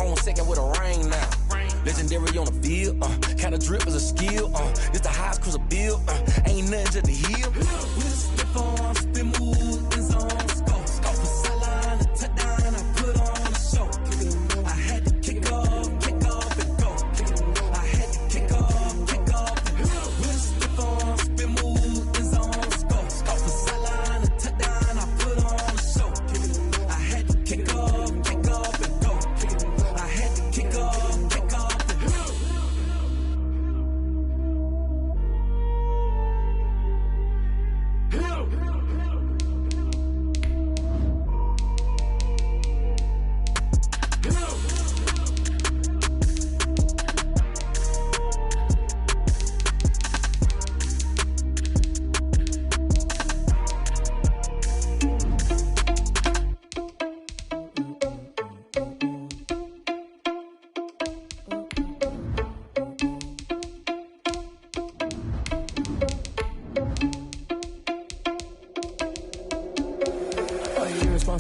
home second with a ring now. Legendary on the field, kind of drip is a skill, it's the highest cruise a bill, ain't nothing just to heal. With a stiff on, spin move, in zone, scope for sideline, a touchdown, I put on a show. I had to kick off and go. I had to kick off and go. With a stiff on, spin move, in zone, scope for sideline, a touchdown, I put on a show. I had to kick off and go. I had to kick off.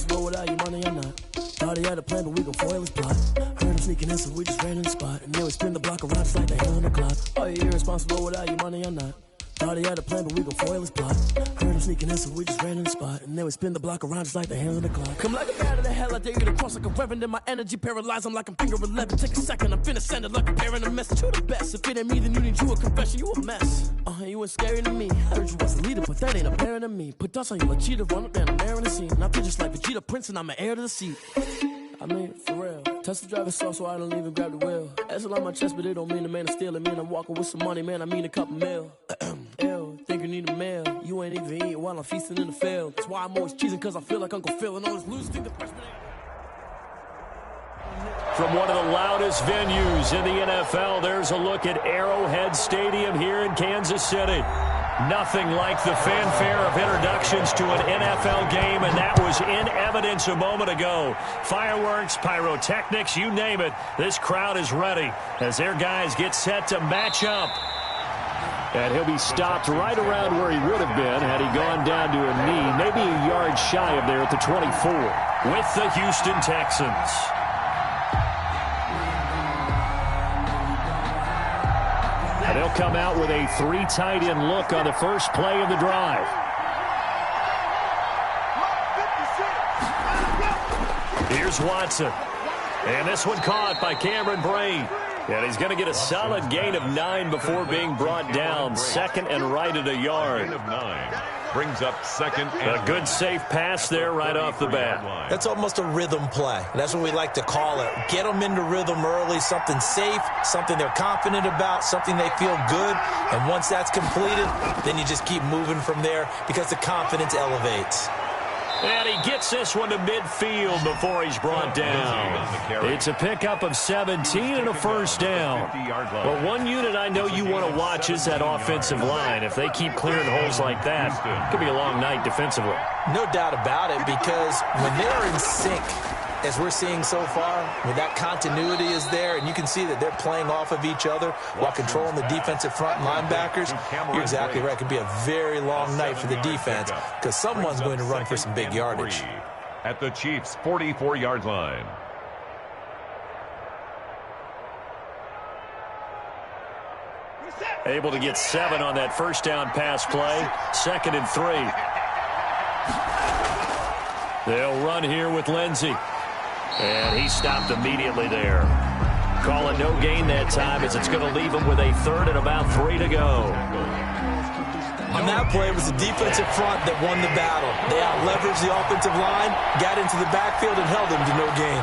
Without your money or not. Thought he had a plan, but we gon' foil his plot. Heard him sneaking in, so we just ran in the spot. And then we spin the block around just like the hand on the clock. Are you irresponsible without your money or not? Thought he had a plan, but we gon' foil his plot. Heard him sneaking in, so we just ran in the spot. And then we spin the block around just like the hands on the clock. Come like a bat of the hell, I dare you to cross like a reverend. And my energy paralyzed, I'm like I'm finger 11. Take a second, I'm finna send it like a parent a message. You the best, if it ain't me, then you need you a confession. You a mess, you ain't scary to me. Heard you was a leader, but that ain't apparent to me. Put dust on you like cheetah, run up down the air in the scene. And I feel just like Vegeta Prince, and I'm an heir to the seat. I mean, for real. Touch the driver's soft, so I don't even grab the wheel. That's on my chest, but it don't mean the man is stealing. Man, I'm walking with some money, man, I mean a couple mil. Ew, think you need a meal. You ain't even eating while I'm feasting in the field. That's why I'm always cheesing, cause I feel like Uncle Phil. And all this loose think the freshman ain't... From one of the loudest venues in the NFL, there's a look at Arrowhead Stadium here in Kansas City. Nothing like the fanfare of introductions to an NFL game, and that was in evidence a moment ago. Fireworks, pyrotechnics, you name it. This crowd is ready as their guys get set to match up. And he'll be stopped right around where he would have been had he gone down to a knee, maybe a yard shy of there at the 24. With the Houston Texans. And they'll come out with a 3 tight end look on the first play of the drive. Here's Watson. And this one caught by Cameron Braid. And he's going to get a solid gain of 9 before being brought down. Second and right at a yard. Gain of 9. Brings up second and a good safe pass there right off the bat. That's almost a rhythm play. That's what we like to call it. Get them into rhythm early, something safe, something they're confident about, something they feel good. And once that's completed, then you just keep moving from there because the confidence elevates. And he gets this one to midfield before he's brought down. It's a pickup of 17 and a first down. But one unit I know you want to watch is that offensive line. If they keep clearing holes like that, it could be a long night defensively. No doubt about it, because when they're in sync, as we're seeing so far, when that continuity is there, and you can see that they're playing off of each other while controlling the defensive front linebackers, you're exactly right. It could be a very long night for the defense because someone's going to run for some big yardage. At the Chiefs' 44-yard line. Able to get 7 on that first down pass play. 2nd and 3. They'll run here with Lindsey. And he stopped immediately there. Call it no gain that time as it's going to leave him with a 3rd and about 3 to go. On that play, it was the defensive front that won the battle. They out-leveraged the offensive line, got into the backfield, and held them to no gain.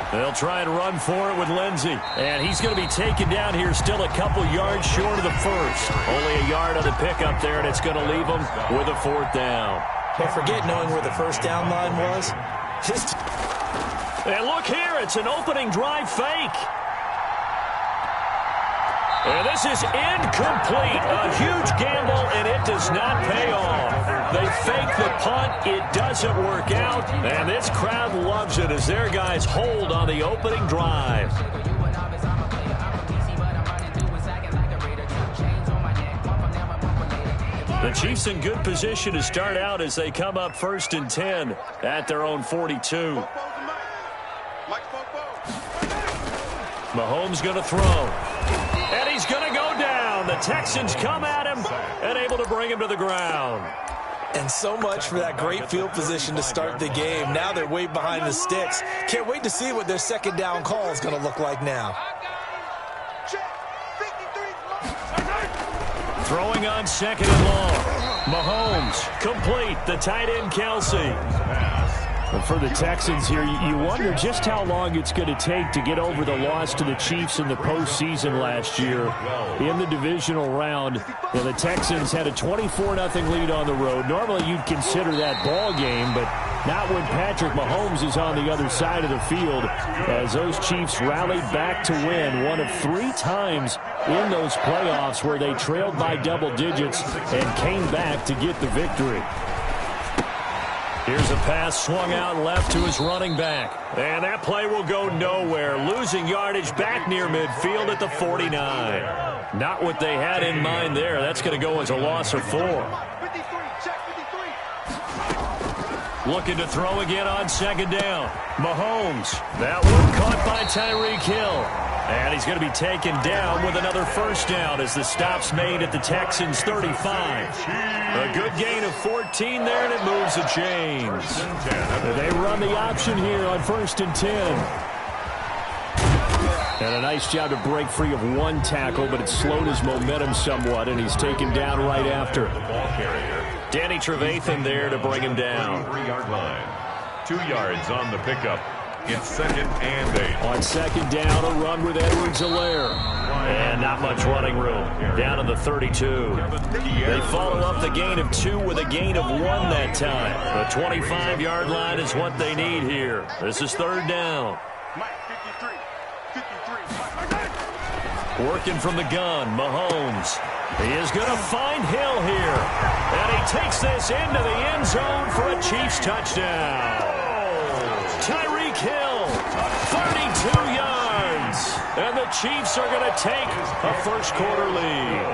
They'll try and run for it with Lindsey. And he's going to be taken down here still a couple yards short of the first. Only a yard on the pickup there, and it's going to leave him with a 4th down. Don't forget knowing where the first down line was. And look here, it's an opening drive fake. And this is incomplete. A huge gamble, and it does not pay off. They fake the punt. It doesn't work out. And this crowd loves it as their guys hold on the opening drive. The Chiefs in good position to start out as they come up 1st and 10 at their own 42. Mahomes going to throw. And he's going to go down. The Texans come at him and able to bring him to the ground. And so much for that great field position to start the game. Now they're way behind the sticks. Can't wait to see what their second down call is going to look like now. Throwing on second and long. Mahomes complete. The tight end Kelsey. And for the Texans here, you wonder just how long it's going to take to get over the loss to the Chiefs in the postseason last year in the divisional round. And the Texans had a 24-0 lead on the road. Normally you'd consider that ball game, but not when Patrick Mahomes is on the other side of the field, as those Chiefs rallied back to win one of 3 times in those playoffs where they trailed by double digits and came back to get the victory. Here's a pass swung out left to his running back. And that play will go nowhere. Losing yardage back near midfield at the 49. Not what they had in mind there. That's going to go as a loss of 4. Looking to throw again on second down. Mahomes. That one caught by Tyreek Hill. And he's going to be taken down with another first down as the stop's made at the Texans' 35. A good gain of 14 there, and it moves the chains. They run the option here on 1st and 10. And a nice job to break free of one tackle, but it slowed his momentum somewhat, and he's taken down right after. Danny Trevathan there to bring him down. 3-yard line. 2 yards on the pickup. It's 2nd and 8. On second down, a run with Edwards-Helaire. And not much running room. Down to the 32. They follow up the gain of 2 with a gain of 1 that time. The 25-yard line is what they need here. This is 3rd down. Working from the gun, Mahomes. He is going to find Hill here. And he takes this into the end zone for a Chiefs touchdown. Tyreek Hill, 32 yards. And the Chiefs are going to take a first-quarter lead.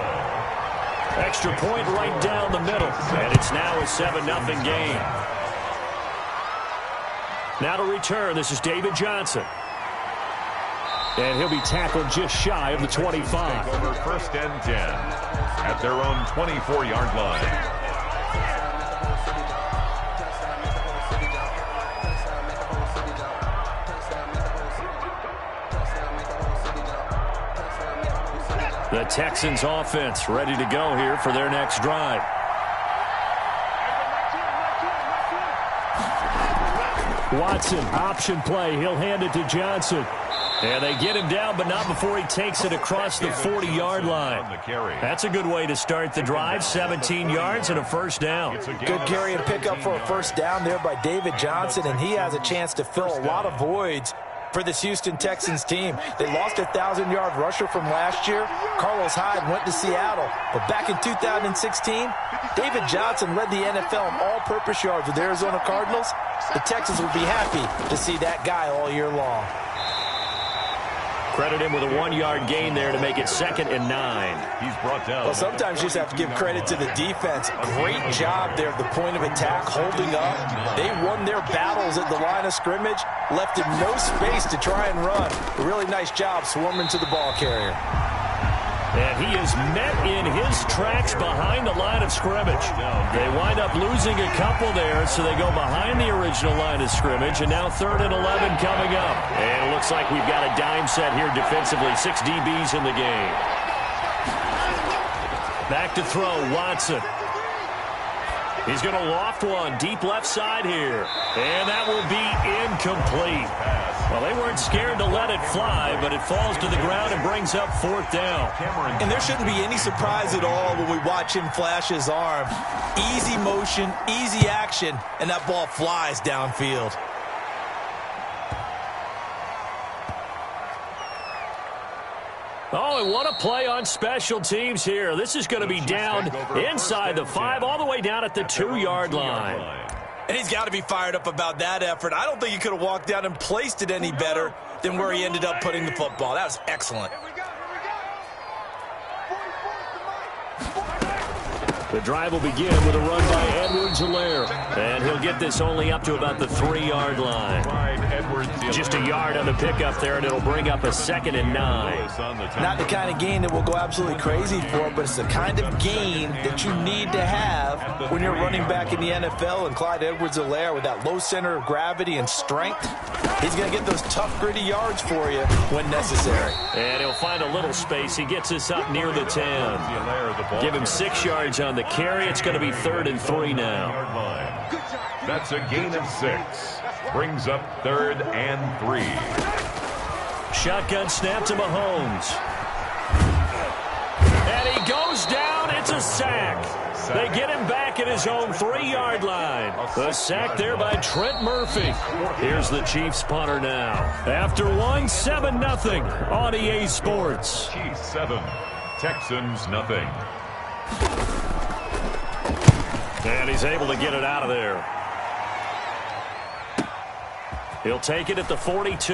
Extra point right down the middle. And it's now a 7-0 game. Now to return, this is David Johnson. And he'll be tackled just shy of the 25. Over 1st and 10 at their own 24-yard line. The Texans offense ready to go here for their next drive. Watson, option play. He'll hand it to Johnson. And they get him down, but not before he takes it across the 40-yard line. That's a good way to start the drive. 17 yards and a first down. Good carry and pickup for a first down there by David Johnson, and he has a chance to fill a lot of voids for this Houston Texans team. They lost a 1,000-yard rusher from last year. Carlos Hyde went to Seattle. But back in 2016, David Johnson led the NFL in all-purpose yards with the Arizona Cardinals. The Texans will be happy to see that guy all year long. Credit him with a 1-yard gain there to make it 2nd and 9. He's brought down. Well, sometimes you just have to give credit to the defense. Great job there at the point of attack, holding up. They won their battles at the line of scrimmage, left him no space to try and run. A really nice job swarming to the ball carrier. And he is met in his tracks behind the line of scrimmage. They wind up losing a couple there, so they go behind the original line of scrimmage, and now 3rd and 11 coming up. And it looks like we've got a dime set here defensively. 6 DBs in the game. Back to throw, Watson. He's going to loft one deep left side here. And that will be incomplete. Well, they weren't scared to let it fly, but it falls to the ground and brings up 4th down. And there shouldn't be any surprise at all when we watch him flash his arm. Easy motion, easy action, and that ball flies downfield. Oh, and what a play on special teams here. This is going to be down inside the 5, all the way down at the 2-yard line. And he's got to be fired up about that effort. I don't think he could have walked down and placed it any better than where he ended up putting the football. That was excellent. The drive will begin with a run by Edwards-Helaire. And he'll get this only up to about the 3-yard line. Just a a yard on the pickup there, and it'll bring up a 2nd and 9. Not the kind of gain that we'll go absolutely crazy for, but it's the kind of gain that you need to have when you're running back in the NFL. And Clyde Edwards-Helaire, with that low center of gravity and strength, he's going to get those tough, gritty yards for you when necessary. And he'll find a little space. He gets us up near the 10. Give him 6 yards on the carry. It's going to be 3rd and 3 now. That's a gain of 6. Brings up 3rd and 3. Shotgun snap to Mahomes. And he goes down. It's a sack. They get him back at his own 3-yard line. The sack there by Trent Murphy. Here's the Chiefs punter now. After one, 7-0 on EA Sports. Chiefs 7, Texans nothing. And he's able to get it out of there. He'll take it at the 42.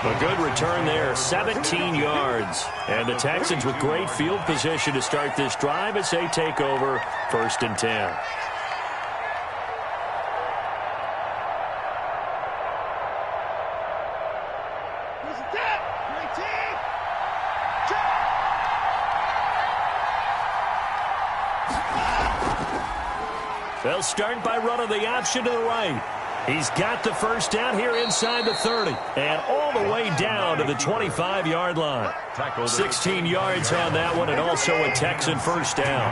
A good return there, 17 yards. And the Texans with great field position to start this drive as they take over 1st and 10. They'll start by running the option to the right. He's got the first down here inside the 30 and all the way down to the 25-yard line. 16 yards on that one, and also a Texan first down.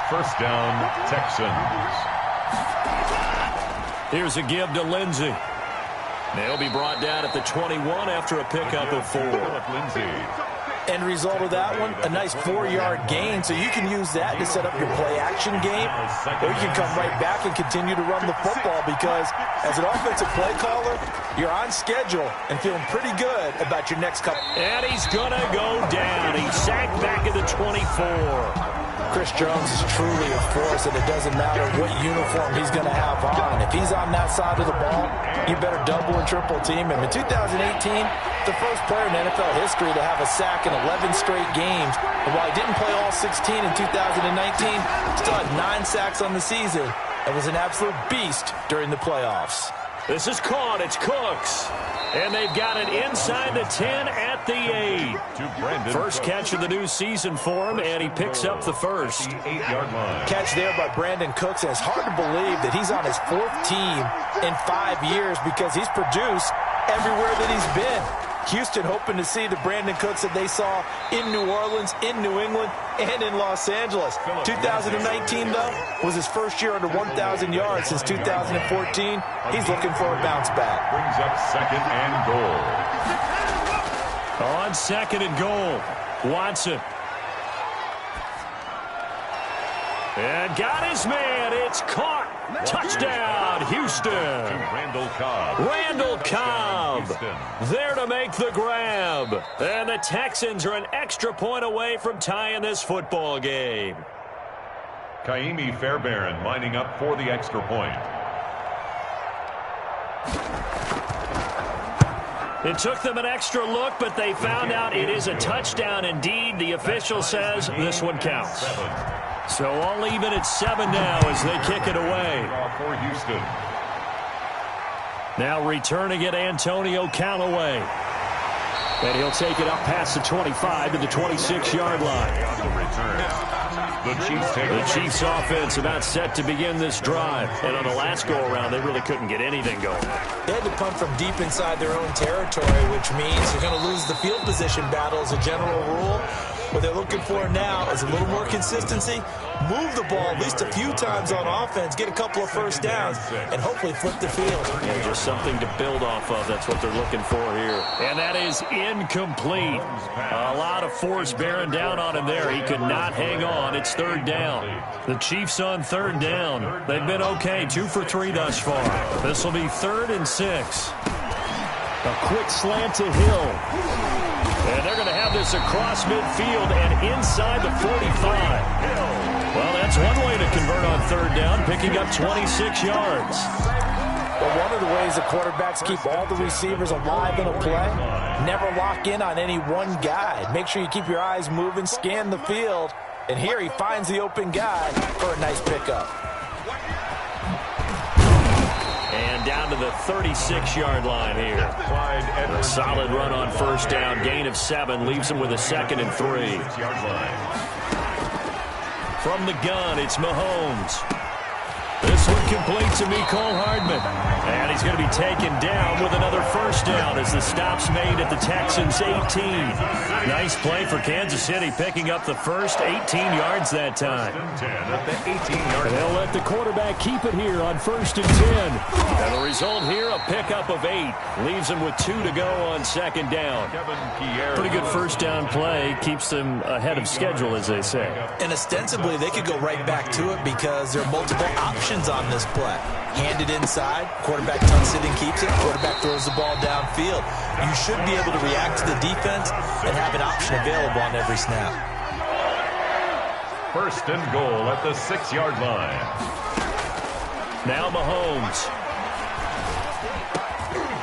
First down, Texans. Here's a give to Lindsey. They'll be brought down at the 21 after a pickup of 4. End result of that one, a nice 4-yard gain, so you can use that to set up your play-action game, or you can come right back and continue to run the football, because as an offensive play caller, you're on schedule and feeling pretty good about your next couple. And he's going to go down. He's sacked back at the 24. Chris Jones is truly a force, and it doesn't matter what uniform he's going to have on. If he's on that side of the ball, you better double and triple team him. In 2018, the first player in NFL history to have a sack in 11 straight games. And while he didn't play all 16 in 2019, still had 9 sacks on the season and was an absolute beast during the playoffs. This is caught. It's Cooks. And they've got it inside the 10 at the 8. First catch of the new season for him, and he picks up the first. 8-yard line. Catch there by Brandon Cooks. And it's hard to believe that he's on his 4th team in 5 years, because he's produced everywhere that he's been. Houston hoping to see the Brandon Cooks that they saw in New Orleans, in New England, and in Los Angeles. 2019, though, was his first year under 1,000 yards since 2014. He's looking for a bounce back. Brings up 2nd and goal. On 2nd and goal, Watson. And got his man. It's caught. Touchdown, Houston. Randall Cobb. Randall Cobb there to make the grab. And the Texans are an extra point away from tying this football game. Kaimi Fairbairn lining up for the extra point. It took them an extra look, but they found out it is a touchdown indeed. The official says this one counts. So all even at 7 now as they kick it away. For Houston. Now returning it, Antonio Callaway. And he'll take it up past the 25 to the 26-yard line. On the return, the Chiefs offense about set to begin this drive. And on the last go-around, they really couldn't get anything going. They had to punt from deep inside their own territory, which means you're going to lose the field position battle as a general rule. What they're looking for now is a little more consistency, move the ball at least a few times on offense, get a couple of first downs, and hopefully flip the field. Yeah, just something to build off of. That's what they're looking for here. And that is incomplete. A lot of force bearing down on him there. He could not hang on. It's 3rd down. The Chiefs on 3rd down. They've been okay, 2 for 3 thus far. This will be 3rd and 6. A quick slant to Hill. And they're going to have this across midfield and inside the 45. Well, that's one way to convert on 3rd down, picking up 26 yards. Well, one of the ways the quarterbacks keep all the receivers alive in a play, never lock in on any one guy. Make sure you keep your eyes moving, scan the field, and here he finds the open guy for a nice pickup. the 36-yard line here. A solid run on first down. Gain of 7 leaves him with a 2nd and 3. From the gun, it's Mahomes. This one complete to Mecole Hardman. And he's going to be taken down with another first down as the stop's made at the Texans' 18. Nice play for Kansas City, picking up the first 18 yards that time. And they'll let the quarterback keep it here on 1st and 10. And the result here, a pickup of 8. Leaves them with 2 to go on 2nd down. Pretty good first down play. Keeps them ahead of schedule, as they say. And ostensibly, they could go right back to it because there are multiple options on this play. Handed inside, quarterback tucks it and keeps it, quarterback throws the ball downfield. You should be able to react to the defense and have an option available on every snap. 1st and goal at the 6-yard line. Now Mahomes.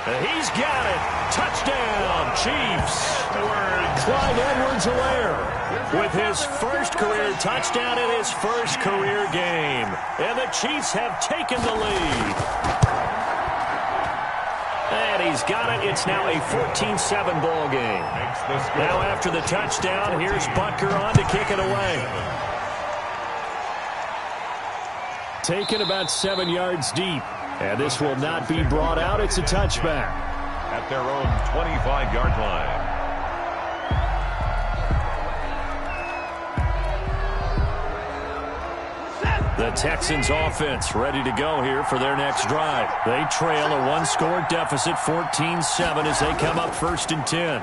He's got it. Touchdown, Chiefs. Clyde Edwards-Helaire with his first career touchdown in his first career game. And the Chiefs have taken the lead. And he's got it. It's now a 14-7 ball game. Now after the touchdown, here's Butker on to kick it away. Taken about 7 yards deep. And this will not be brought out. It's a touchback. At their own 25-yard line. The Texans offense ready to go here for their next drive. They trail a 1-score deficit, 14-7, as they come up 1st and 10.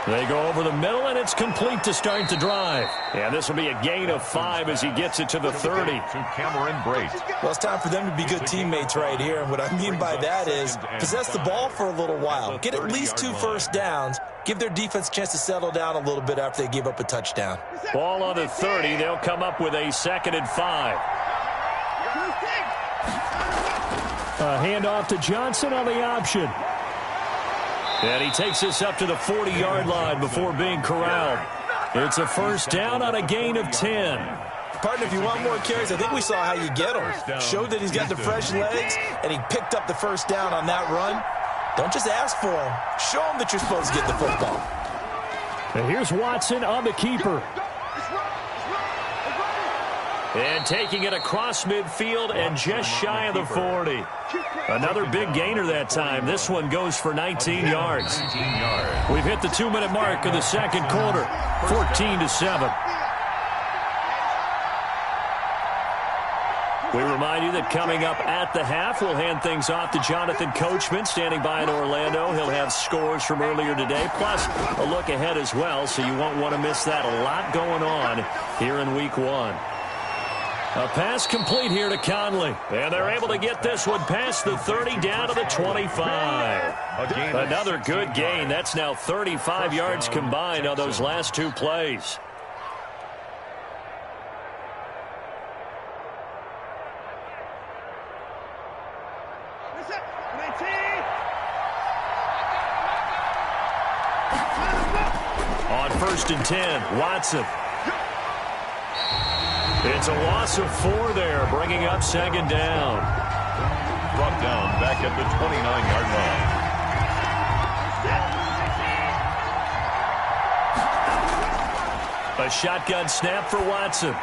They go over the middle, and it's complete to start the drive. And this will be a gain of 5 as he gets it to the 30. To Cameron Brate. Well, it's time for them to be good teammates right here. And what I mean by that is possess the ball for a little while. Get at least 2 first downs. Give their defense a chance to settle down a little bit after they give up a touchdown. Ball on the 30. They'll come up with a 2nd and 5. A handoff to Johnson on the option. And he takes this up to the 40-yard line before being corralled. It's a first down on a gain of 10. Partner, if you want more carries, I think we saw how you get him. Showed that he's got the fresh legs, and he picked up the first down on that run. Don't just ask for him. Show him that you're supposed to get the football. And here's Watson on the keeper. And taking it across midfield and just shy of the 40. Another big gainer that time. This one goes for 19 yards. We've hit the 2-minute mark of the 2nd quarter. 14-7. We remind you that coming up at the half, we'll hand things off to Jonathan Coachman, standing by in Orlando. He'll have scores from earlier today, plus a look ahead as well, so you won't want to miss that. A lot going on here in Week 1. A pass complete here to Conley. And they're able to get this one past the 30 down to the 25. Another good gain. That's now 35 yards combined on those last 2 plays. On 1st and 10, Watson. It's a loss of 4 there, bringing up 2nd down. Brought down back at the 29-yard line. A shotgun snap for Watson.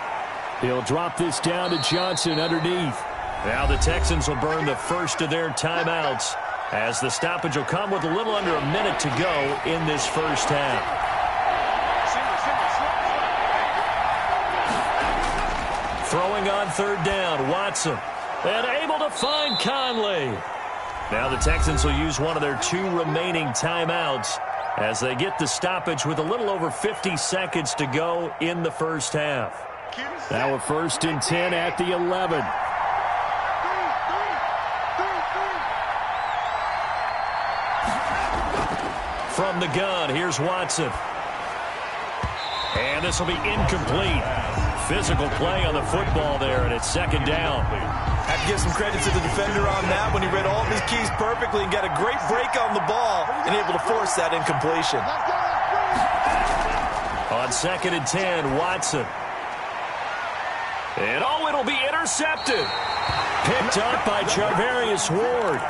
He'll drop this down to Johnson underneath. Now the Texans will burn the first of their timeouts as the stoppage will come with a little under a minute to go in this first half. Throwing on 3rd down, Watson. And able to find Conley. Now the Texans will use one of their 2 remaining timeouts as they get the stoppage with a little over 50 seconds to go in the first half. Now a 1st and 10 at the 11. From the gun, here's Watson. And this will be incomplete. Physical play on the football there, and it's 2nd down. Have to give some credit to the defender on that when he read all of his keys perfectly and got a great break on the ball and able to force that incompletion. On 2nd and 10, Watson. And it'll be intercepted. Picked up by Charvarius Ward.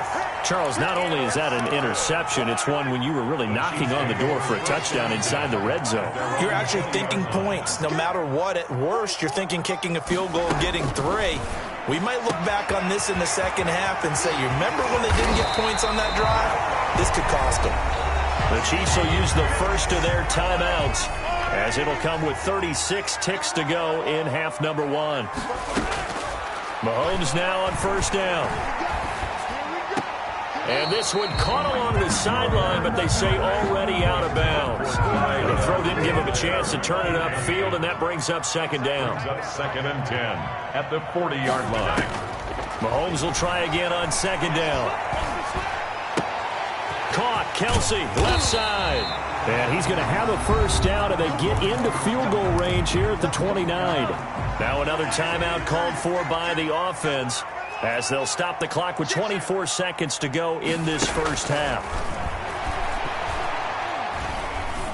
Charles, not only is that an interception, it's one when you were really knocking on the door for a touchdown inside the red zone. You're actually thinking points. No matter what, at worst, you're thinking kicking a field goal and getting 3. We might look back on this in the second half and say, you remember when they didn't get points on that drive? This could cost them. The Chiefs will use the first of their timeouts, as it'll come with 36 ticks to go in half number 1. Mahomes now on first down. And this one caught along the sideline, but they say already out of bounds. The throw didn't give him a chance to turn it upfield, and that brings up second down. Brings up 2nd and 10 at the 40-yard line. Mahomes will try again on second down. Caught, Kelsey, left side. And he's going to have a first down, and they get into field goal range here at the 29. Now another timeout called for by the offense, as they'll stop the clock with 24 seconds to go in this first half.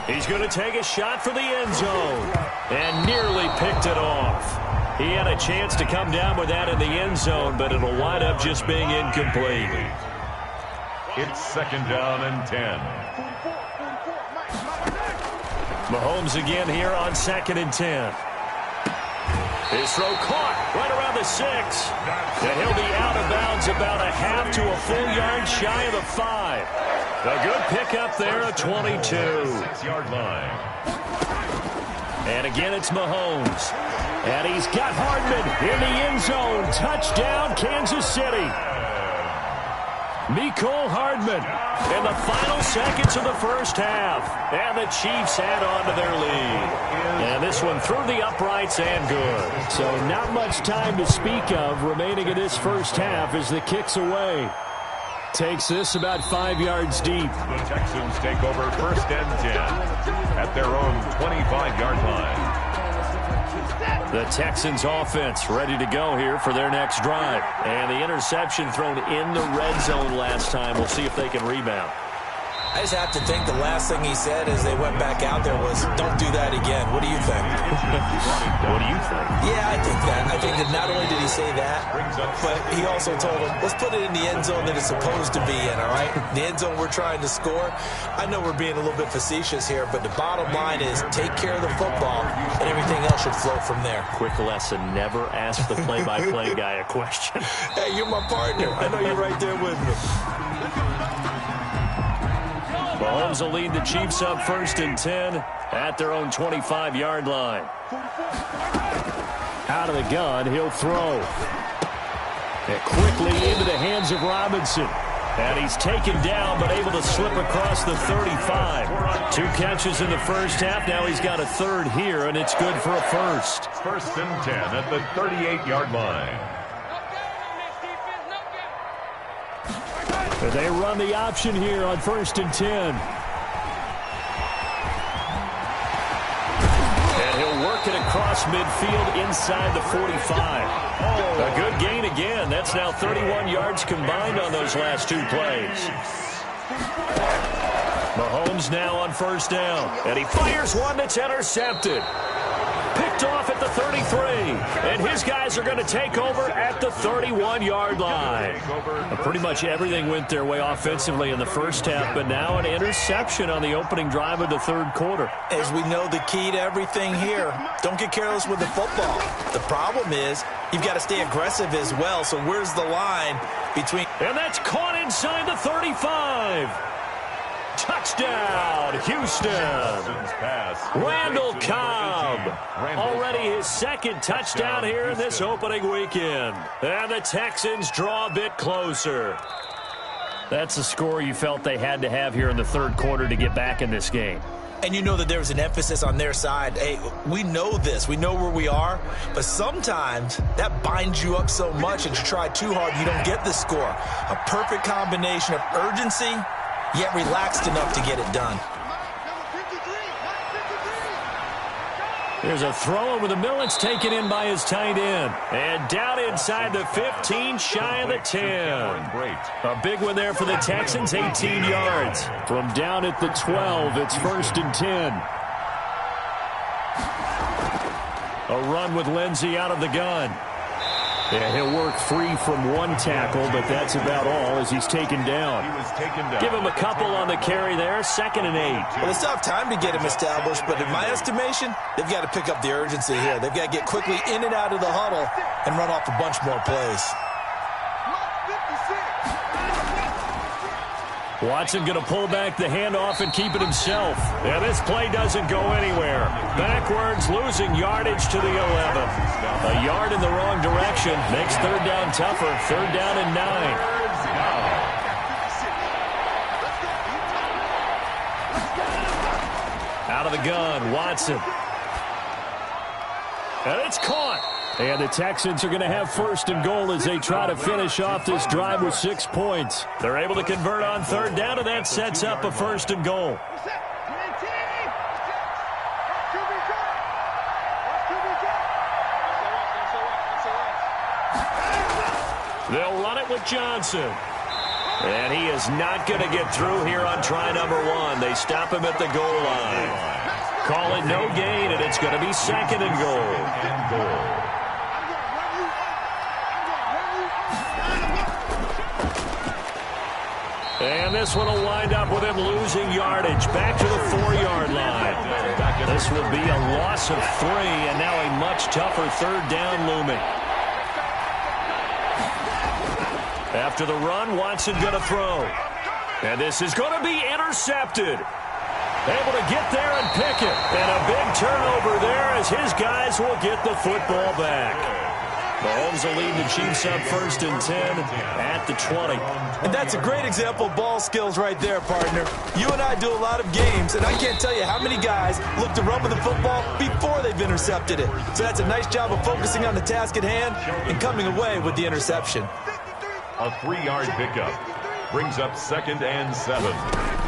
He's going to take a shot for the end zone, and nearly picked it off. He had a chance to come down with that in the end zone, but it'll wind up just being incomplete. It's 2nd down and 10. Mahomes again here on 2nd and 10. His throw caught right around the 6. And he'll be out of bounds about a half to a full yard shy of the 5. A good pickup there at 22. 6-yard line. And again, it's Mahomes. And he's got Hardman in the end zone. Touchdown, Kansas City. Mecole Hardman in the final seconds of the first half. And the Chiefs add on to their lead. And this one through the uprights and good. So not much time to speak of remaining in this first half as the kick's away. Takes this about 5 yards deep. The Texans take over 1st and 10 at their own 25-yard line. The Texans offense ready to go here for their next drive. And the interception thrown in the red zone last time. We'll see if they can rebound. I just have to think the last thing he said as they went back out there was, don't do that again. What do you think? What do you think? Yeah, I think that. I think that not only did he say that, but he also told him, let's put it in the end zone that it's supposed to be in, all right? The end zone we're trying to score. I know we're being a little bit facetious here, but the bottom line is take care of the football, and everything else should flow from there. Quick lesson, never ask the play-by-play guy a question. Hey, you're my partner. I know you're right there with me. Mahomes will lead the Chiefs up 1st and 10 at their own 25-yard line. Out of the gun, he'll throw. And quickly into the hands of Robinson. And he's taken down, but able to slip across the 35. 2 catches in the first half. Now he's got a third here, and it's good for a first. 1st and 10 at the 38-yard line. They run the option here on 1st and 10. And he'll work it across midfield inside the 45. A good gain again. That's now 31 yards combined on those last 2 plays. Mahomes now on first down. And he fires one that's intercepted. Picked off at the 33. And his guys are going to take over at the 31-yard line. Pretty much everything went their way offensively in the first half, but now an interception on the opening drive of the third quarter. As we know, the key to everything here, don't get careless with the football. The problem is you've got to stay aggressive as well, so where's the line between... And that's caught inside the 35. Touchdown, Houston. Randall Cobb. Already his second touchdown here in this opening weekend. And the Texans draw a bit closer. That's the score you felt they had to have here in the third quarter to get back in this game. And you know that there was an emphasis on their side. Hey, we know this. We know where we are. But sometimes that binds you up so much that you try too hard, you don't get the score. A perfect combination of urgency, yet relaxed enough to get it done. There's a throw over the middle. It's taken in by his tight end. And down inside the 15, shy of the 10. A big one there for the Texans, 18 yards. From down at the 12, it's 1st and 10. A run with Lindsey out of the gun. Yeah, he'll work free from one tackle, but that's about all as he's taken down. Give him a couple on the carry there, 2nd and 8. Well, they still have time to get him established, but in my estimation, they've got to pick up the urgency here. They've got to get quickly in and out of the huddle and run off a bunch more plays. Watson going to pull back the handoff and keep it himself. Yeah, this play doesn't go anywhere. Backwards, losing yardage to the 11. A yard in the wrong direction makes 3rd down tougher. 3rd down and 9. Out of the gun, Watson. And it's caught. And the Texans are going to have 1st and goal as they try to finish off this drive with 6 points. They're able to convert on 3rd down, and that sets up a 1st and goal. They'll run it with Johnson. And he is not going to get through here on try number 1. They stop him at the goal line. Call it no gain, and it's going to be 2nd and goal. And this one will wind up with him losing yardage back to the 4-yard line. This will be a loss of 3, and now a much tougher 3rd down looming. After the run, Watson going to throw. And this is going to be intercepted. Able to get there and pick it. And a big turnover there as his guys will get the football back. Mahomes will lead the Chiefs up 1st and 10 at the 20. And that's a great example of ball skills right there, partner. You and I do a lot of games, and I can't tell you how many guys look to run with the football before they've intercepted it. So that's a nice job of focusing on the task at hand and coming away with the interception. A 3-yard pickup brings up 2nd and 7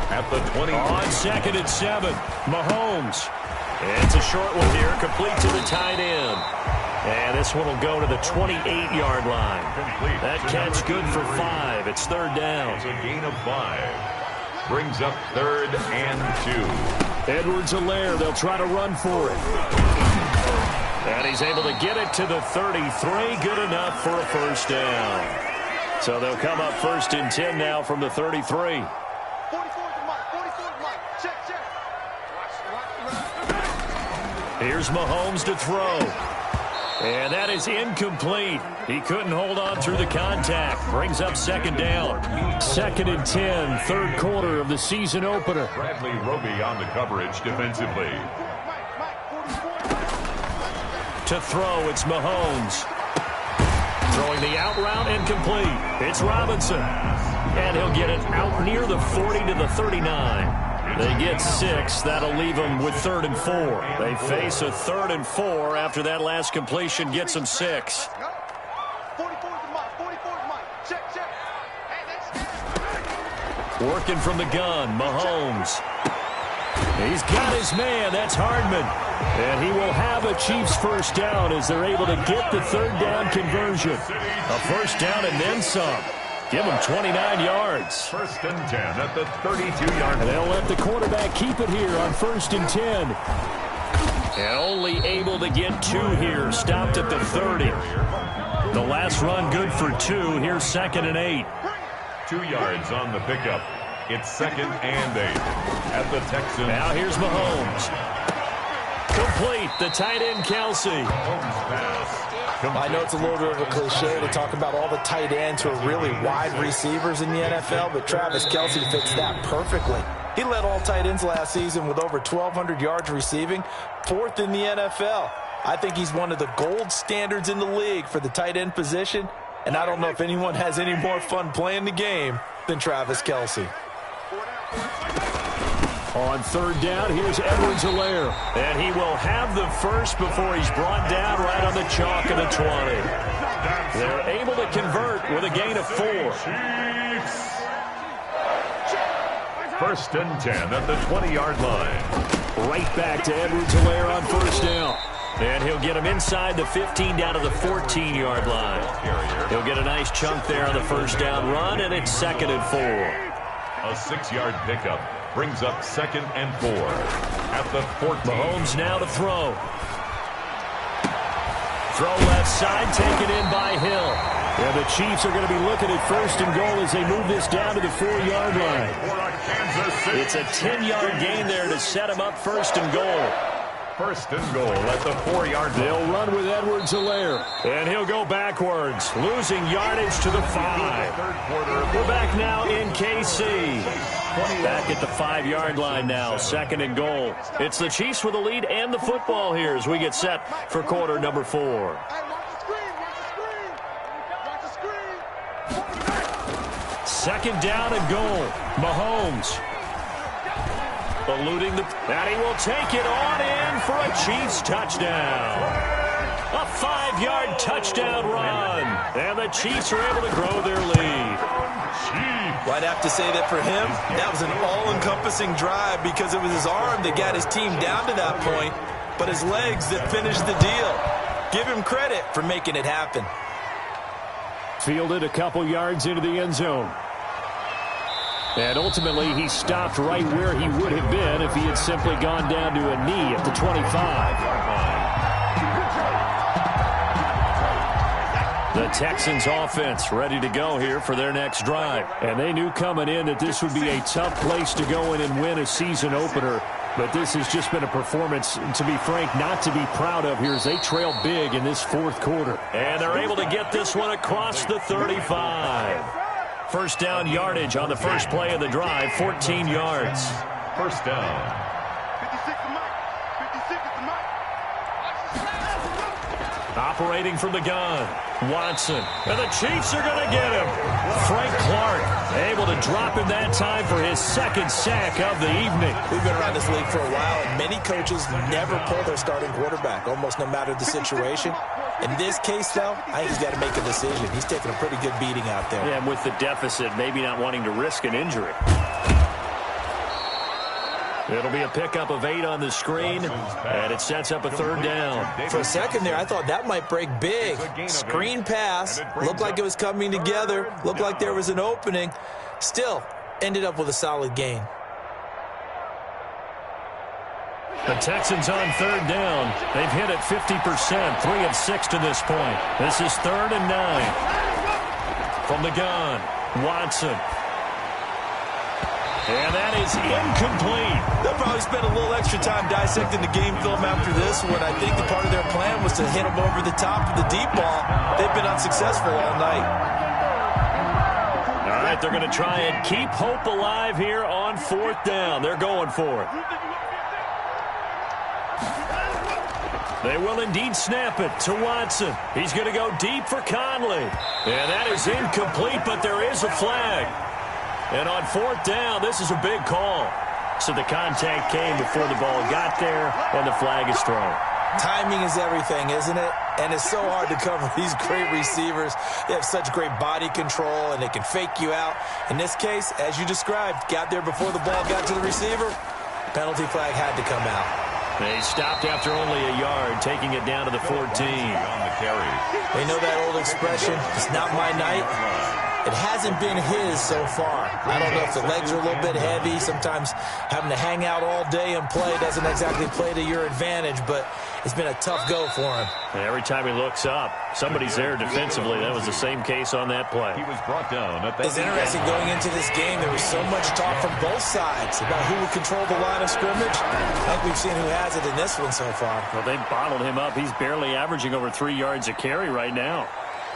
at the 20. On 2nd and 7, Mahomes. It's a short one here, complete to the tight end. And this one will go to the 28-yard line. That catch good for 5. It's 3rd down. It's a gain of 5. Brings up 3rd and 2. Edwards-Helaire, they'll try to run for it. And he's able to get it to the 33. Good enough for a 1st down. So they'll come up 1st and 10 now from the 33. Here's Mahomes to throw. And that is incomplete. He couldn't hold on through the contact. Brings up 2nd down. 2nd and 10, 3rd quarter of the season opener. Bradley Roby on the coverage defensively. To throw, it's Mahomes. Throwing the out route, incomplete. It's Robinson. And he'll get it out near the 40 to the 39. They get 6. That'll leave them with 3rd and 4. They face a 3rd and 4 after that last completion gets them 6. Working from the gun, Mahomes. He's got his man. That's Hardman. And he will have a Chiefs 1st down as they're able to get the 3rd down conversion. A 1st down and then some. Give him 29 yards. 1st and 10 at the 32-yard line. They'll let the quarterback keep it here on 1st and 10. And only able to get 2 here. Stopped at the 30. The last run good for 2. Here's 2nd and 8. 2 yards on the pickup. It's 2nd and 8 at the Texans. Now here's Mahomes. Complete. The tight end, Kelsey. Mahomes pass. I know it's a little bit of a cliche to talk about all the tight ends who are really wide receivers in the NFL, but Travis Kelce fits that perfectly. He led all tight ends last season with over 1,200 yards receiving, 4th in the NFL. I think he's one of the gold standards in the league for the tight end position, and I don't know if anyone has any more fun playing the game than Travis Kelce. On 3rd down, here's Edwards-Helaire. And he will have the 1st before he's brought down right on the chalk of the 20. They're able to convert with a gain of 4. 1st and 10 at the 20-yard line. Right back to Edwards-Helaire on 1st down. And he'll get him inside the 15 down to the 14-yard line. He'll get a nice chunk there on the 1st down run, and it's 2nd and 4. A 6-yard pickup brings up 2nd and 4 at the 14. Mahomes now to throw. Throw left side, taken in by Hill. And the Chiefs are going to be looking at first and goal as they move this down to the 4-yard line. It's a 10-yard gain there to set them up first and goal. First and goal at the 4-yard line. They'll run with Edwards-Helaire. And he'll go backwards, losing yardage to the 5. We're back now in KC. Back at the 5-yard line now, second and goal. It's the Chiefs with the lead and the football here as we get set for quarter number 4. Second down and goal. Mahomes. Eluding the... And he will take it on in for a Chiefs touchdown. A 5-yard touchdown run. And the Chiefs are able to grow their lead. Well, I'd have to say that for him, that was an all-encompassing drive because it was his arm that got his team down to that point, but his legs that finished the deal. Give him credit for making it happen. Fielded a couple yards into the end zone. And ultimately, he stopped right where he would have been if he had simply gone down to a knee at the 25. The Texans offense ready to go here for their next drive. And they knew coming in that this would be a tough place to go in and win a season opener. But this has just been a performance, to be frank, not to be proud of here as they trail big in this fourth quarter. And they're able to get this one across the 35. First down yardage on the first play of the drive, 14 yards. First down. Operating from the gun, Watson. And the Chiefs are going to get him. Frank Clark able to drop him that time for his second sack of the evening. We've been around this league for a while, and many coaches never pull their starting quarterback, almost no matter the situation. In this case, though, I think he's got to make a decision. He's taking a pretty good beating out there. Yeah, and with the deficit, maybe not wanting to risk an injury. It'll be a pickup of 8 on the screen, and it sets up a third down. For a second there, I thought that might break big. Screen pass, looked like it was coming together, looked like there was an opening. Still, ended up with a solid gain. The Texans on third down. They've hit it 50%, 3 of 6 to this point. This is 3rd and 9. From the gun, Watson. And that is incomplete. They'll probably spend a little extra time dissecting the game film after this one. I think the part of their plan was to hit them over the top of the deep ball. They've been unsuccessful all night. All right, they're going to try and keep hope alive here on 4th down. They're going for it. They will indeed snap it to Watson. He's going to go deep for Conley. And that is incomplete, but there is a flag. And on 4th down, this is a big call. So the contact came before the ball got there, and the flag is thrown. Timing is everything, isn't it? And it's so hard to cover these great receivers. They have such great body control, and they can fake you out. In this case, as you described, got there before the ball got to the receiver. Penalty flag had to come out. They stopped after only a yard, taking it down to the 14. They know that old expression, it's not my night. It hasn't been his so far. I don't know if the legs are a little bit heavy. Sometimes having to hang out all day and play doesn't exactly play to your advantage, but it's been a tough go for him. And every time he looks up, somebody's there defensively. That was the same case on that play. He was brought down at that. It's interesting going into this game. There was so much talk from both sides about who would control the line of scrimmage. I think we've seen who has it in this one so far. Well, they bottled him up. He's barely averaging over 3 yards a carry right now.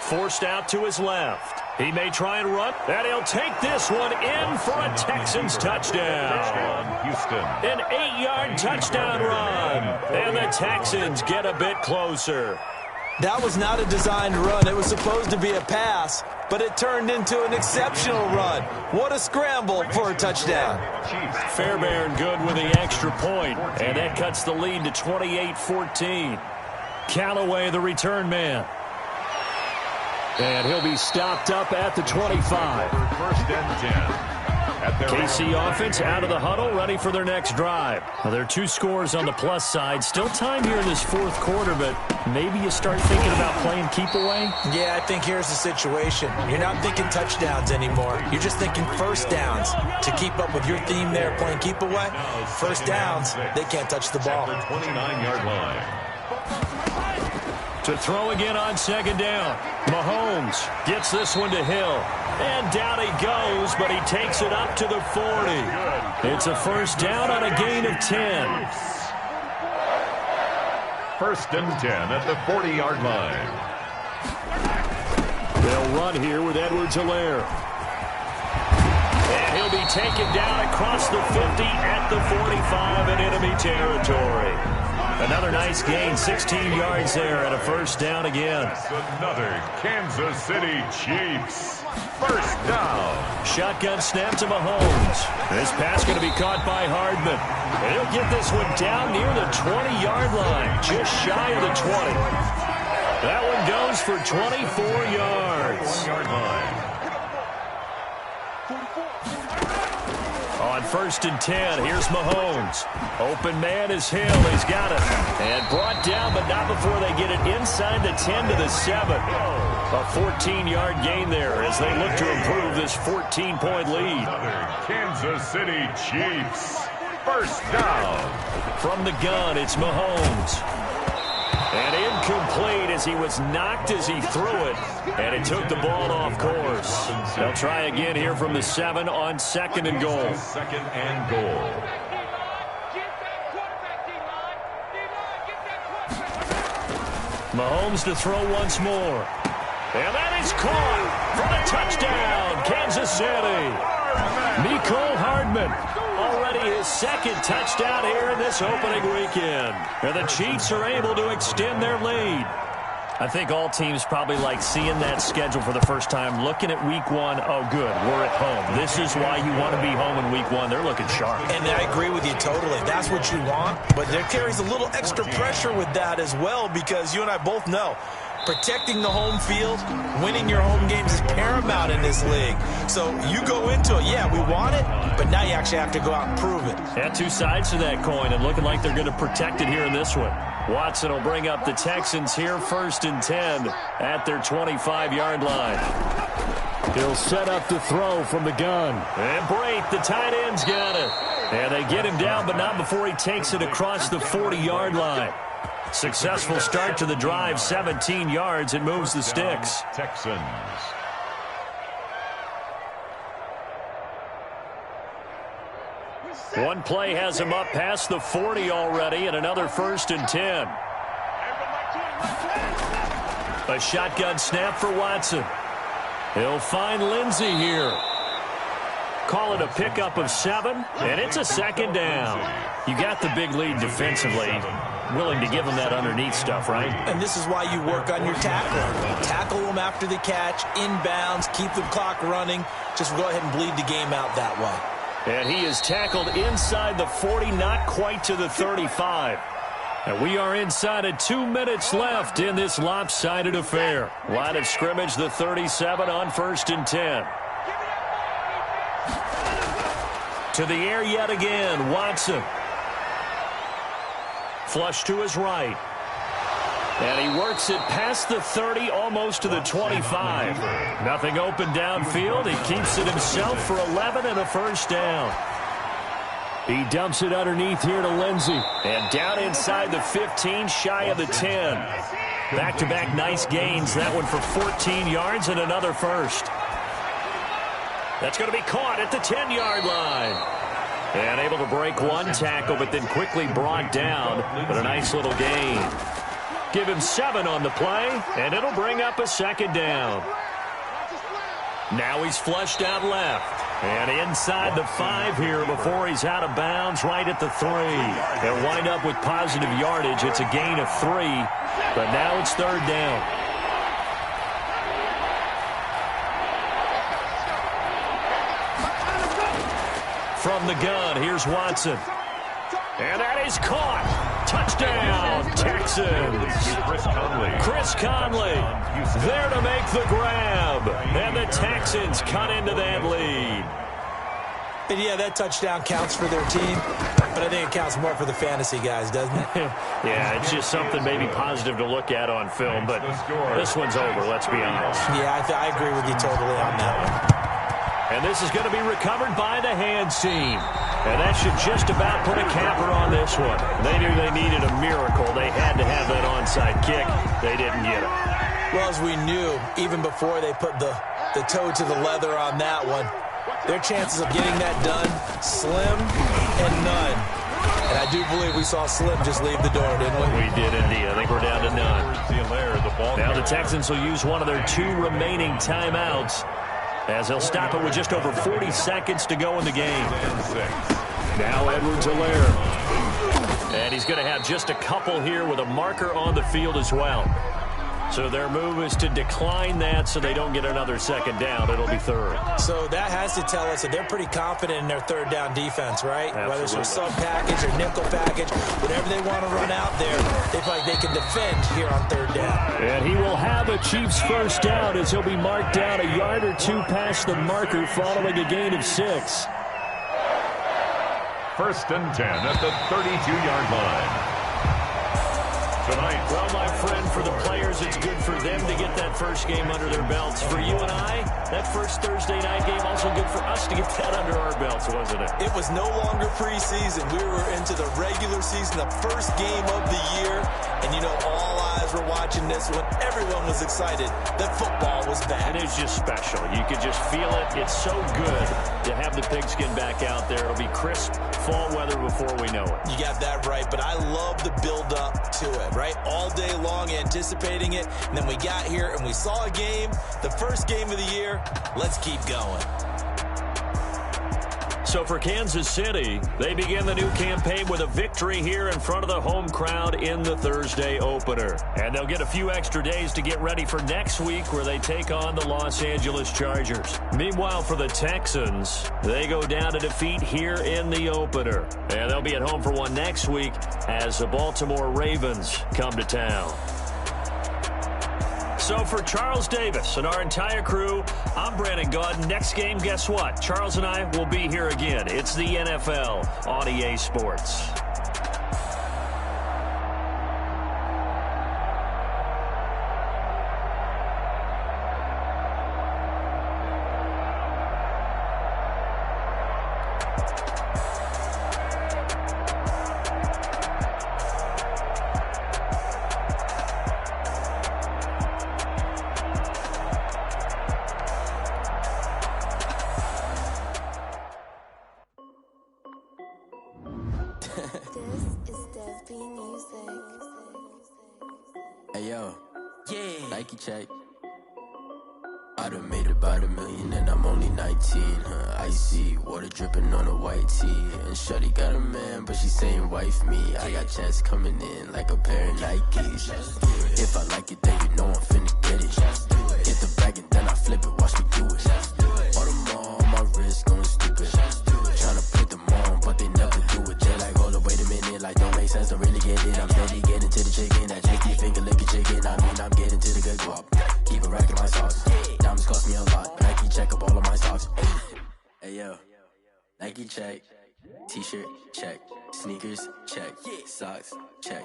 Forced out to his left. He may try and run, and he'll take this one in for a Texans touchdown. Houston. An 8-yard touchdown run, and the Texans get a bit closer. That was not a designed run. It was supposed to be a pass, but it turned into an exceptional run. What a scramble for a touchdown. Fairbairn good with the extra point, and that cuts the lead to 28-14. Callaway, the return man. And he'll be stopped up at the 25. First and 10. KC offense out of the huddle, ready for their next drive. Now, there are 2 scores on the plus side. Still time here in this 4th quarter, but maybe you start thinking about playing keep away? Yeah, I think here's the situation. You're not thinking touchdowns anymore. You're just thinking first downs. To keep up with your theme there, playing keep away, first downs, they can't touch the ball. 29-yard line. To throw again on second down. Mahomes gets this one to Hill. And down he goes, but he takes it up to the 40. It's a first down on a gain of 10. First and 10 at the 40-yard line. They'll run here with Edwards-Helaire. And he'll be taken down across the 50 at the 45 in enemy territory. Another nice gain, 16 yards there, and a first down again. Another Kansas City Chiefs first down. Shotgun snap to Mahomes. This pass going to be caught by Hardman. And he'll get this one down near the 20-yard line, just shy of the 20. That one goes for 24 yards. 1-yard line. On first and 10, here's Mahomes. Open man is Hill. He's got it. And brought down, but not before they get it inside the 10 to the 7. A 14-yard gain there as they look to improve this 14-point lead. Another Kansas City Chiefs first down. From the gun, it's Mahomes. And incomplete as he was knocked as he threw it. And it took the ball off course. They'll try again here from the 7 on second and goal. Second and goal. Mahomes to throw once more. And that is caught for the touchdown, Kansas City. Mecole Hardman. Already his second touchdown here in this opening weekend. And the Chiefs are able to extend their lead. I think all teams probably like seeing that schedule for the first time, looking at week 1. Oh, good, we're at home. This is why you want to be home in week 1. They're looking sharp. And I agree with you totally. That's what you want. But there carries a little extra pressure with that as well, because you and I both know protecting the home field, winning your home games is paramount in this league. So you go into it, yeah, we want it, but now you actually have to go out and prove it. Yeah, two sides to that coin, and looking like they're going to protect it here in this one. Watson will bring up the Texans here first and 10 at their 25-yard line. He'll set up to throw from the gun. And Brate, the tight end's got it. And they get him down, but not before he takes it across the 40-yard line. Successful start to the drive, 17 yards, and moves the sticks. Texans. One play has him up past the 40 already, and another first and 10. A shotgun snap for Watson. He'll find Lindsey here. Call it a pickup of 7, and it's a second down. You got the big lead defensively. Willing to give them that underneath stuff, right? And this is why you work on your tackle. Tackle them after the catch, inbounds, keep the clock running. Just go ahead and bleed the game out that way. And he is tackled inside the 40, not quite to the 35. And we are inside of 2 minutes left in this lopsided affair. Line of scrimmage, the 37 on first and 10. To the air yet again, Watson. Flush to his right. And he works it past the 30, almost to the 25. Nothing open downfield. He keeps it himself for 11 and a first down. He dumps it underneath here to Lindsey. And down inside the 15, shy of the 10. Back-to-back nice gains. That one for 14 yards and another first. That's going to be caught at the 10-yard line. And able to break one tackle, but then quickly brought down. But a nice little gain. Give him 7 on the play, and it'll bring up a second down. Now he's flushed out left. And inside the 5 here before he's out of bounds right at the 3. They'll wind up with positive yardage. It's a gain of 3, but now it's third down. From the gun, here's Watson. And that is caught. Touchdown, Texans. Chris Conley there to make the grab. And the Texans cut into that lead. And yeah, that touchdown counts for their team, but I think it counts more for the fantasy guys, doesn't it? Yeah, it's just something maybe positive to look at on film, but this one's over, let's be honest. Yeah, I agree with you totally on that one. And this is going to be recovered by the hands team. And that should just about put a capper on this one. They knew they needed a miracle. They had to have that onside kick. They didn't get it. Well, as we knew, even before they put the toe to the leather on that one, their chances of getting that done, slim and none. And I do believe we saw Slim just leave the door, didn't we? We did indeed. I think we're down to none. Now the Texans will use one of their 2 remaining timeouts as they'll stop it with just over 40 seconds to go in the game. Now Edwards-Helaire. And he's going to have just a couple here with a marker on the field as well. So their move is to decline that so they don't get another second down. It'll be third. So that has to tell us that they're pretty confident in their third down defense, right? Absolutely. Whether it's a sub package or nickel package, whatever they want to run out there, they feel like they can defend here on third down. And he will have a Chiefs first down as he'll be marked down a yard or 2 past the marker following a gain of 6. First and 10 at the 32-yard line. Tonight. Well, my friend, for the players, it's good for them to get that first game under their belts. For you and I, that first Thursday night game also good for us to get that under our belts, wasn't it? It was no longer preseason. We were into the regular season, the first game of the year. And, you know, all eyes were watching this when everyone was excited that football was back. It is just special. You could just feel it. It's so good to have the pigskin back out there. It'll be crisp fall weather before we know it. You got that right, but I love the build-up to it, right? All day long anticipating it, and then we got here and we saw a game, the first game of the year. Let's keep going. So for Kansas City, they begin the new campaign with a victory here in front of the home crowd in the Thursday opener. And they'll get a few extra days to get ready for next week where they take on the Los Angeles Chargers. Meanwhile, for the Texans, they go down to defeat here in the opener. And they'll be at home for one next week as the Baltimore Ravens come to town. So for Charles Davis and our entire crew, I'm Brandon Gaudin. Next game, guess what? Charles and I will be here again. It's the NFL on EA Sports. Hey yo, yeah, Nike check. I done made about $1 million and I'm only 19. Icy water dripping on a white tee. And shawty got a man, but she saying wife me. I got checks coming in like a pair of Nikes. If I like it, then you know I'm finna get it. Get the bag and then I flip it, watch me do it. All them on my wrist going stupid. Tryna put them on, but they never do it. They're like, hold up, wait a minute, like don't make sense, don't really get it. I'm steady getting to the chicken, that JT finger licking chicken. I mean, I'm getting to the good guap. Keep it racking my sauce. Diamonds cost me a lot. Nike check up all of my socks. Hey yo, Nike check. T-shirt check. Sneakers check. Socks check.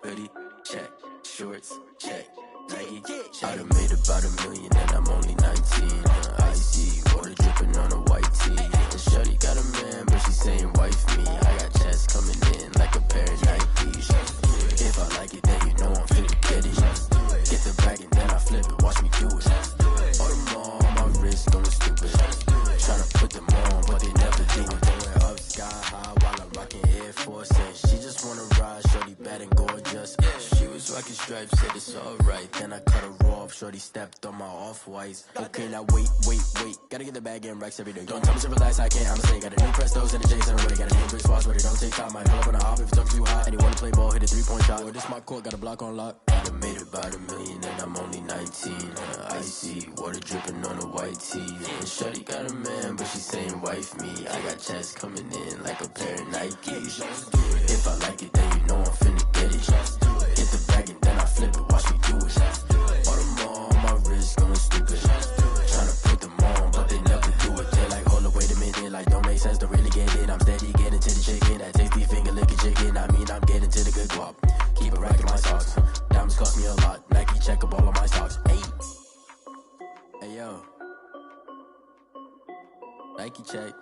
Hoodie check. Shorts check. Nike check. I done made about $1 million and I'm only 19. Icy water dripping on a white tee. And shawty got a man, but she saying wife me. I got checks coming in like a pair of Nikes. If I like it, then you know I'm finna get it. Get the bag and then I flip it, watch me do it. All them on my wrist going stupid. Tryna put them on, but they never do it. Going up sky high while I'm rocking Air Force. And she just wanna ride, shorty bad and gorgeous. She was rocking stripes, said it's alright. Then I cut her off, shorty stepped on my off-whites. Okay, now wait. Gotta get the bag and racks every day. Don't tell me to relax, I can't, I'm saying. Got a new Prestos and a Jason already. Got a new brick spots, but it don't take time. Might pull up on a hop if it's too hot. And you wanna play ball, hit a 3-point shot. Well, this my court, got a block on lock. I done made about $1 million and I'm only 19. Icy water dripping on a white tee. And shawty got a man, but she saying wife me. I got checks coming in like a pair of Nikes. If I like it, then you know I'm finna get it. Get the bag and then I flip it, watch me do it. All them on my wrist going stupid. Tryna put them on, but they never do it. They're like, hold up, wait a minute, like don't make sense, don't really get it. I'm steady getting to the chicken, that tasty finger licking chicken. I mean, I'm getting to the good guap. Keep it racking my socks. Diamonds cost me a lot. Nike check up all of my socks. Hey yo. Nike check.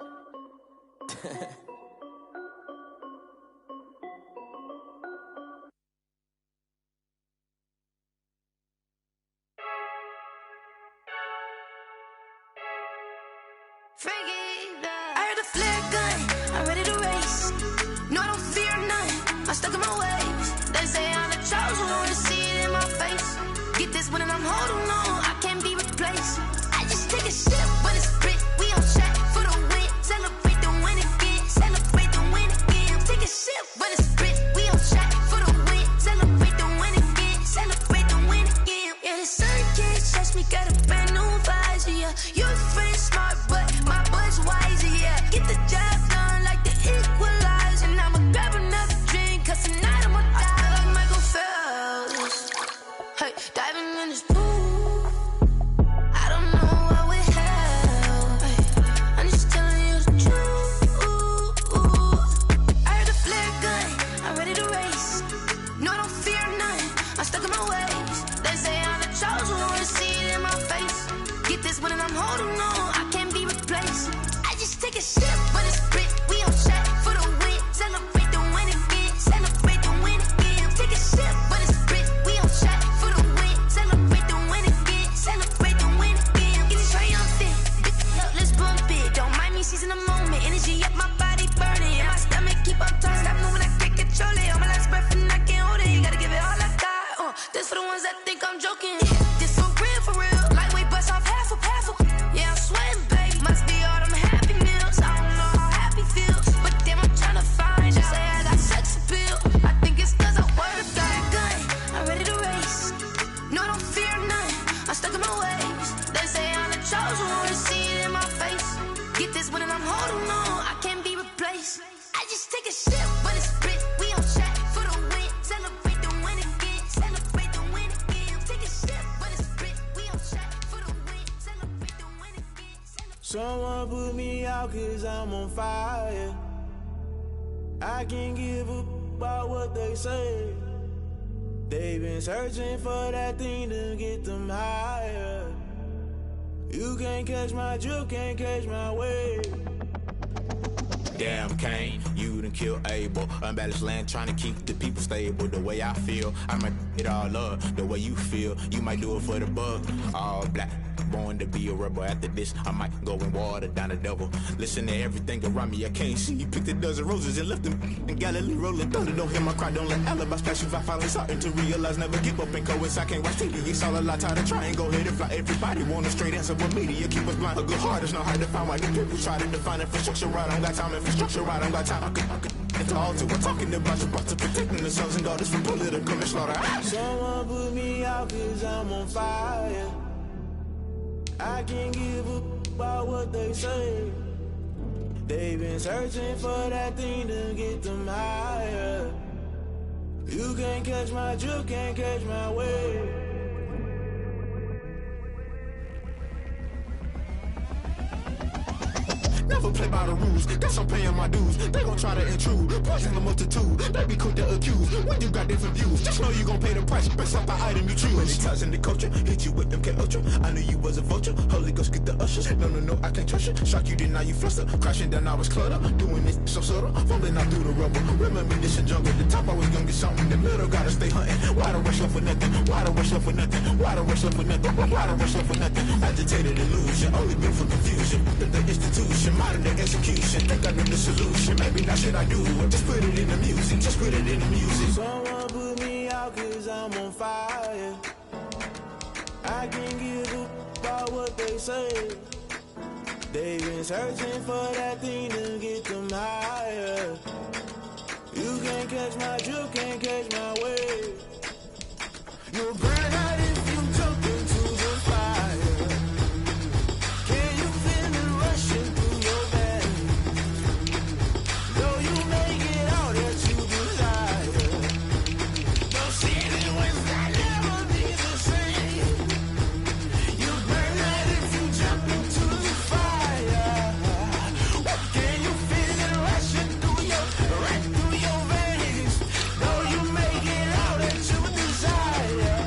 I heard a flare gun, I'm ready to race. No, I don't fear none, I'm stuck in my ways. They say I'm the chosen one, to see it in my face. Get this one and I'm holding on, I can't be replaced. I just take a sip when it's split, we on track for the win. Celebrate the win again, celebrate the win again. Take a sip when it's split, we on track for the win. Celebrate the win again, celebrate the win again. Yeah, the sun can't touch me, got a brand new visor, yeah. Your friend smart, but my boy's wiser, yeah. Get the job done like the equalizer. And I'ma grab another drink, cause tonight I'ma die like Michael Phelps. Hey, diving in this pool, I don't know what we have. Hey, I'm just telling you the truth. I heard a flare gun, I'm ready to race. No, I don't fear none, I'm stuck in my ways. They say I'm the chosen one, to see it in my face. Get this one and I'm holding on, I can't be replaced. I just take a sip when it's split, we on track for the win. Celebrate the win again, celebrate the win again. Take a sip when it's split, we on track for the win. Celebrate the win again, celebrate the win again. Get it triumphant, up, let's bump it. Don't mind me seizing the moment, energy up, my body burning. And my stomach keep on turning, stop moving, I can't control it. On my last breath and I can't hold it, you gotta give it all I got. This for the ones that think I'm joking. This for real, lightweight bust off half a. Yeah, I'm sweating, babe. Must be all them happy meals. I don't know how happy feels, but damn, I'm tryna find you. Say I got sex appeal. I think it's cause I wear a flag gun. I'm ready to race. No, I don't fear none. I'm stuck in my ways. They say I'm the chosen one, to see it in my face. Get this one and I'm holding on, I can't be replaced. I just take a sip when it's split. We on track for the win. Celebrate the win again. Celebrate the win again. Take a sip when it's split. We on track for the win. Celebrate the win again. Someone put me out cause I'm on fire. I can't give up about what they say. They've been searching for that thing to get them higher. You can't catch my drift, can't catch my wave. Damn Kane, you done killed Abel. Unbalanced land trying to keep the people stable. The way I feel, I might it all up. The way you feel, you might do it for the bug. All black, born to be a rebel. After this, I might go and water down the devil. Listen to everything around me, I can't see. You picked a dozen roses and left them in Galilee rolling thunder. Don't hear my cry, don't let alibis pass you. I finally starting to realize, never give up and coincide. I can't watch TV, it's all a lot. Tired of trying, go ahead and fly. Everybody want a straight answer, but media keep us blind. A good heart is not hard to find. Why the people try to define infrastructure right? I don't got time, infrastructure right, I don't got time. I could into all to we're talking about you, about to protecting the sons and daughters from political and slaughter. Someone put me out cause I'm on fire. I can't give up about what they say. They've been searching for that thing to get them higher. You can't catch my drift, can't catch my wave. Never play by the rules, guess I'm paying my dues. They gon' try to intrude, poison the multitude. They be quick to accuse, when you got different views. Just know you gon' pay the price, based off the item you choose. Many times in the culture, hit you with them K-Ultra. I knew you was a vulture, Holy Ghost get the ushers. No, I can't trust you. Shock you, then now you fluster. Crashing down, I was cluttered. Doing this so subtle, fumbling out through the rubble. Remember this a jungle, the top always gonna get something. The middle gotta stay hunting. Why the rush up for nothing? Why the rush up for nothing? Why the rush up for nothing? Why the rush up for nothing? Agitated illusion, only built for confusion. The institution, modern day execution. Think I know the solution. Maybe not shit I do. Just put it in the music. Just put it in the music. Someone put me out cause I'm on fire. I can't give up about what they say. They've been searching for that thing to get them higher. You can't catch my drift, can't catch my wave. You'll burn out if you jump into the fire. Can you feel it rushing through your veins? Though you make it all that you desire. Don't see it when that never be the same. You burn out if you jump into the fire. Can you feel it rushing through your veins? Though you make it all that you desire.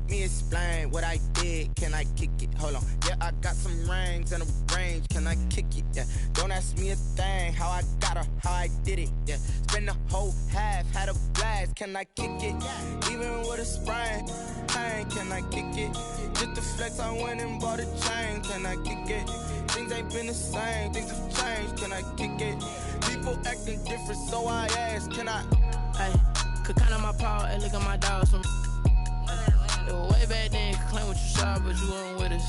Let me explain what I did. Can I kick it? Hold on. Yeah, I got some rings and a range. Can I kick it? Yeah. Don't ask me a thing. How I got her, how I did it. Yeah. Spend the whole half, had a blast. Can I kick it? Even with a sprain. Pain, can I kick it? Just the flex, I went and bought a chain. Can I kick it? Things ain't been the same. Things have changed. Can I kick it? People acting different, so I ask. Can I? Hey, could count on my power. Hey, look at my dogs. It was way back then, could claim what you saw, but you weren't with us.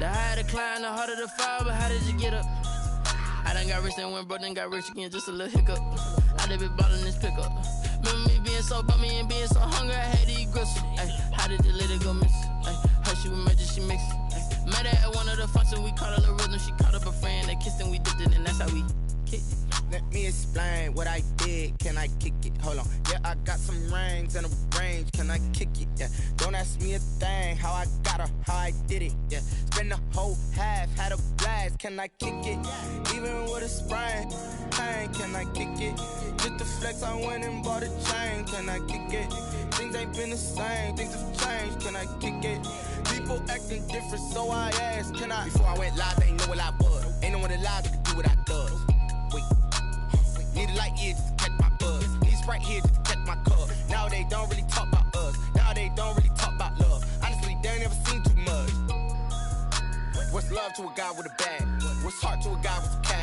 The higher the climb, the harder the fall, but how did you get up? I done got rich and went broke, then got rich again, just a little hiccup. I done been ballin' this pickup. Remember me being so bummy and being so hungry, I had to eat gristle. Ay, how did the lady go miss? Ay, how she was magic, she mixed. Met her at one of the functions, we caught a little rhythm, she caught up a friend, they kissed and we dipped it, and that's how we kicked it. Let me explain what I did. Can I kick it? Hold on. Yeah, I got some rings and a range. Can I kick it? Yeah. Don't ask me a thing. How I got her, how I did it. Yeah. Spend the whole half, had a blast. Can I kick it? Even with a sprain. Pain, can I kick it? Just the flex, I went and bought a chain. Can I kick it? Things ain't been the same. Things have changed. Can I kick it? People acting different, so I asked. Can I? Before I went live, they ain't know what I was. Ain't no one alive that could do what I does. Wait. Need a light ear just to catch my buzz. Need Sprite here just to catch my cup. Now they don't really talk about us. Now they don't really talk about love. Honestly, they ain't never seen too much. What's love to a guy with a bag? What's heart to a guy with a cash?